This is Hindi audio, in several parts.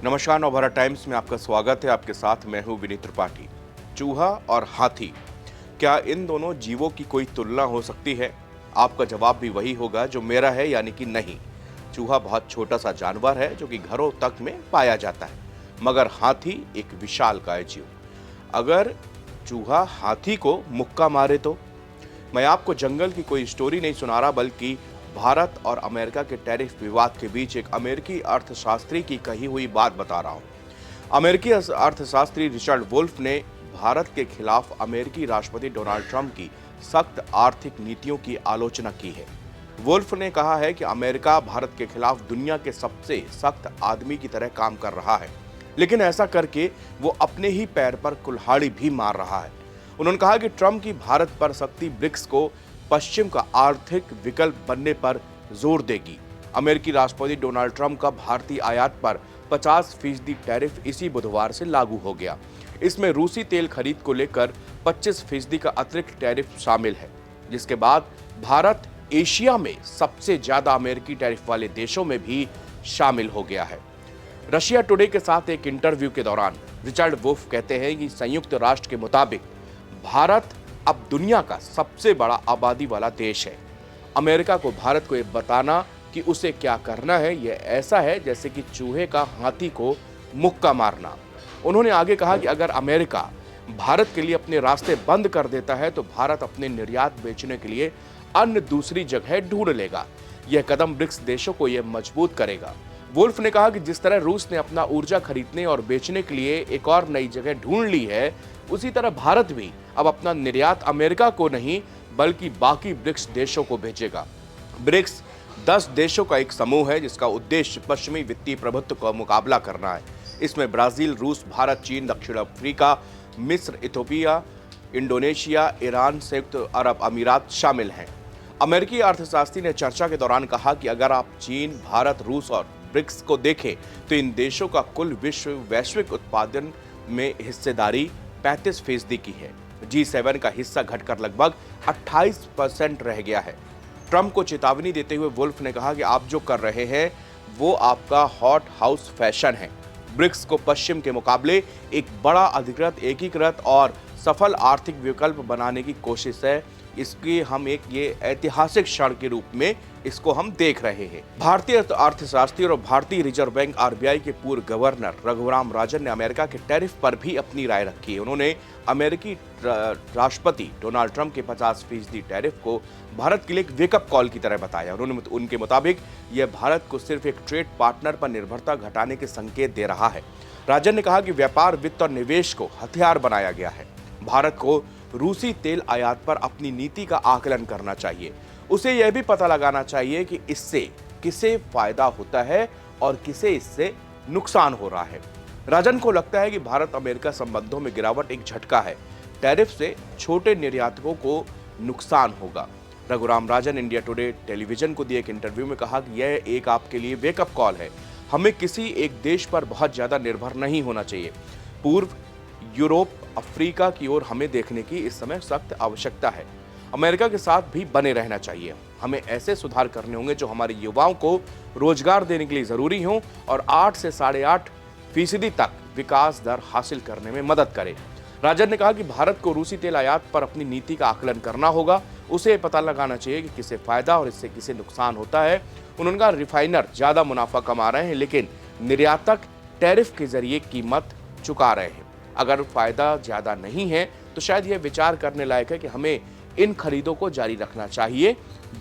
नमस्कार, नवभारत टाइम्स में आपका स्वागत है। आपके साथ मैं हूं विनीत त्रिपाठी। चूहा और हाथी, क्या इन दोनों जीवों की कोई तुलना हो सकती है? आपका जवाब भी वही होगा जो मेरा है, यानी कि नहीं। चूहा बहुत छोटा सा जानवर है जो कि घरों तक में पाया जाता है, मगर हाथी एक विशालकाय जीव। अगर चूहा हाथी को मुक्का मारे तो? मैं आपको जंगल की कोई स्टोरी नहीं सुना रहा, बल्कि भारत और अमेरिका के टैरिफ विवाद के बीच एक अमेरिकी अर्थशास्त्री की कही हुई बात बता रहा हूं। अमेरिकी अर्थशास्त्री रिचर्ड वुल्फ ने भारत के खिलाफ अमेरिकी राष्ट्रपति डोनाल्ड ट्रंप की सख्त आर्थिक नीतियों की आलोचना की है। वुल्फ ने कहा है कि अमेरिका भारत के खिलाफ दुनिया के सबसे सख्त आदमी की तरह काम कर रहा है, लेकिन ऐसा करके वो अपने ही पैर पर कुल्हाड़ी भी मार रहा है। उन्होंने कहा कि ट्रंप की भारत पर सख्ती ब्रिक्स को पश्चिम का आर्थिक विकल्प बनने पर जोर देगी। अमेरिकी राष्ट्रपति डोनाल्ड ट्रंप का भारतीय आयात पर 50% टैरिफ इसी बुधवार से लागू हो गया। इसमें रूसी तेल खरीद को लेकर 25% का अतिरिक्त टैरिफ शामिल है, जिसके बाद भारत एशिया में सबसे ज्यादा अमेरिकी टैरिफ वाले देशों में भी शामिल हो गया है। रशिया टुडे के साथ एक इंटरव्यू के दौरान रिचर्ड वुल्फ कहते हैं कि संयुक्त राष्ट्र के मुताबिक भारत अब दुनिया का सबसे बड़ा आबादी वाला देश है। अमेरिका को भारत को ये बताना कि उसे क्या करना है, यह ऐसा है जैसे कि चूहे का हाथी को मुक्का मारना। उन्होंने आगे कहा कि अगर अमेरिका भारत के लिए अपने रास्ते बंद कर देता है तो भारत अपने निर्यात बेचने के लिए अन्य दूसरी जगह ढूंढ लेगा। यह कदम ब्रिक्स देशों को यह मजबूत करेगा। वुल्फ ने कहा कि जिस तरह रूस ने अपना ऊर्जा खरीदने और बेचने के लिए एक और नई जगह ढूंढ ली है, उसी तरह भारत भी अब अपना निर्यात अमेरिका को नहीं बल्कि बाकी ब्रिक्स देशों को भेजेगा। ब्रिक्स 10 देशों का एक समूह है जिसका उद्देश्य पश्चिमी वित्तीय प्रभुत्व का मुकाबला करना है। इसमें ब्राजील, रूस, भारत, चीन, दक्षिण अफ्रीका, मिस्र, इथियोपिया, इंडोनेशिया, ईरान, संयुक्त अरब अमीरात शामिल हैं। अमेरिकी अर्थशास्त्री ने चर्चा के दौरान कहा कि अगर आप चीन, भारत, रूस और ब्रिक्स को देखें तो इन देशों का कुल वैश्विक उत्पादन में हिस्सेदारी 35% की है। G7 का हिस्सा घटकर लगभग 28% रह गया है। ट्रंप को चेतावनी देते हुए वुल्फ ने कहा कि आप जो कर रहे हैं वो आपका हॉट हाउस फैशन है। ब्रिक्स को पश्चिम के मुकाबले एक बड़ा अधिकृत, एकीकृत और सफल आर्थिक विकल्प बनाने की कोशिश है। इसकी हम एक ये ऐतिहासिक क्षण के रूप में इसको हम देख रहे हैं। भारतीय अर्थशास्त्री और भारतीय रिजर्व बैंक RBI के पूर्व गवर्नर रघुराम राजन ने अमेरिका के टैरिफ पर भी अपनी राय रखी है। उन्होंने अमेरिकी राष्ट्रपति डोनाल्ड ट्रंप के 50% टैरिफ को भारत के लिए एक वेकअप कॉल की तरह बताया। उनके मुताबिक यह भारत को सिर्फ एक ट्रेड पार्टनर पर निर्भरता घटाने के संकेत दे रहा है। राजन ने कहा कि व्यापार, वित्त और निवेश को हथियार बनाया गया है। भारत को रूसी तेल आयात पर अपनी नीति का आकलन करना चाहिए। उसे यह भी पता लगाना चाहिए कि इससे किसे फायदा होता है और किसे इससे नुकसान हो रहा है। राजन को लगता है कि भारत अमेरिका संबंधों में गिरावट एक झटका है। टैरिफ से छोटे निर्यातकों को नुकसान होगा। Raghuram Rajan India today television को दिए एक इंटरव्यू में कहा कि यह एक आपके लिए वेकअप कॉल है। हमें किसी एक देश पर बहुत ज्यादा निर्भर नहीं होना चाहिए। पूर्व यूरोप, अफ्रीका की ओर हमें देखने की इस समय सख्त आवश्यकता है। अमेरिका के साथ भी बने रहना चाहिए। हमें ऐसे सुधार करने होंगे जो हमारे युवाओं को रोजगार देने के लिए जरूरी हों और 8 से 8.5% तक विकास दर हासिल करने में मदद करें। राजन ने कहा कि भारत को रूसी तेल आयात पर अपनी नीति का आकलन करना होगा। उसे पता लगाना चाहिए कि किसे फायदा और इससे किसे नुकसान होता है। उन्होंने कहा रिफाइनर ज्यादा मुनाफा कमा रहे हैं, लेकिन निर्यातक टैरिफ के जरिए कीमत चुका रहे हैं। अगर फायदा ज्यादा नहीं है तो शायद यह विचार करने लायक है कि हमें इन खरीदों को जारी रखना चाहिए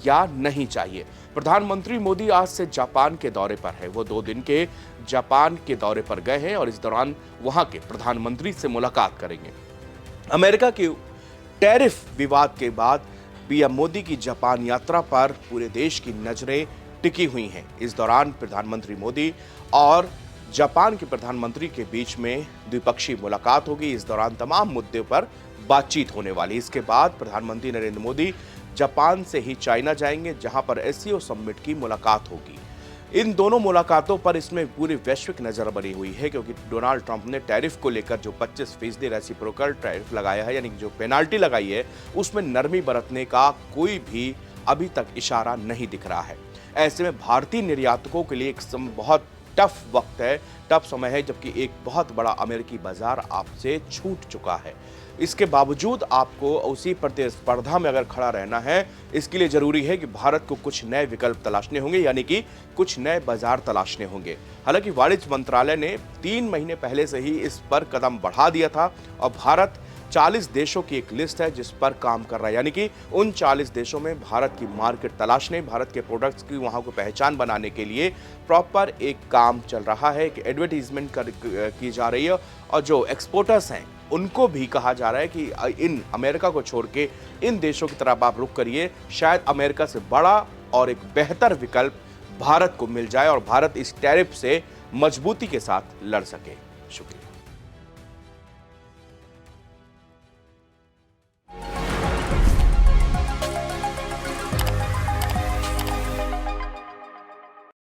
या नहीं चाहिए। प्रधानमंत्री मोदी आज से जापान के दौरे पर है। वो 2 दिन के जापान के दौरे पर गए हैं और इस दौरान वहां के प्रधानमंत्री से मुलाकात करेंगे। अमेरिका के टैरिफ विवाद के बाद पीएम मोदी की जापान यात्रा पर पूरे देश की नजरें टिकी हुई हैं। इस दौरान प्रधानमंत्री मोदी और जापान के प्रधानमंत्री के बीच में द्विपक्षीय मुलाकात होगी। इस दौरान तमाम मुद्दों पर बातचीत होने वाली। इसके बाद प्रधानमंत्री नरेंद्र मोदी जापान से ही चाइना जाएंगे, जहां पर SCO समिट की मुलाकात होगी। इन दोनों मुलाकातों पर इसमें पूरी वैश्विक नजर बनी हुई है, क्योंकि डोनाल्ड ट्रंप ने टैरिफ को लेकर जो 25% रेसिप्रोकल टैरिफ लगाया है, यानी जो पेनाल्टी लगाई है, उसमें नरमी बरतने का कोई भी अभी तक इशारा नहीं दिख रहा है। ऐसे में भारतीय निर्यातकों के लिए एक बहुत टफ वक्त है, टफ समय है, जबकि एक बहुत बड़ा अमेरिकी बाजार आपसे छूट चुका है। इसके बावजूद आपको उसी प्रतिस्पर्धा में अगर खड़ा रहना है, इसके लिए जरूरी है कि भारत को कुछ नए विकल्प तलाशने होंगे, यानी कि कुछ नए बाजार तलाशने होंगे। हालांकि वाणिज्य मंत्रालय ने 3 महीने पहले से ही इस पर कदम बढ़ा दिया था और भारत 40 देशों की एक लिस्ट है जिस पर काम कर रहा है, यानी कि उन 40 देशों में भारत की मार्केट तलाशने, भारत के प्रोडक्ट्स की वहां को पहचान बनाने के लिए प्रॉपर एक काम चल रहा है, एक एडवर्टीजमेंट की जा रही है। और जो एक्सपोर्टर्स हैं उनको भी कहा जा रहा है कि इन अमेरिका को छोड़ के इन देशों की तरफ आप रुख करिए, शायद अमेरिका से बड़ा और एक बेहतर विकल्प भारत को मिल जाए और भारत इस टैरिफ से मजबूती के साथ लड़ सके। शुक्रिया।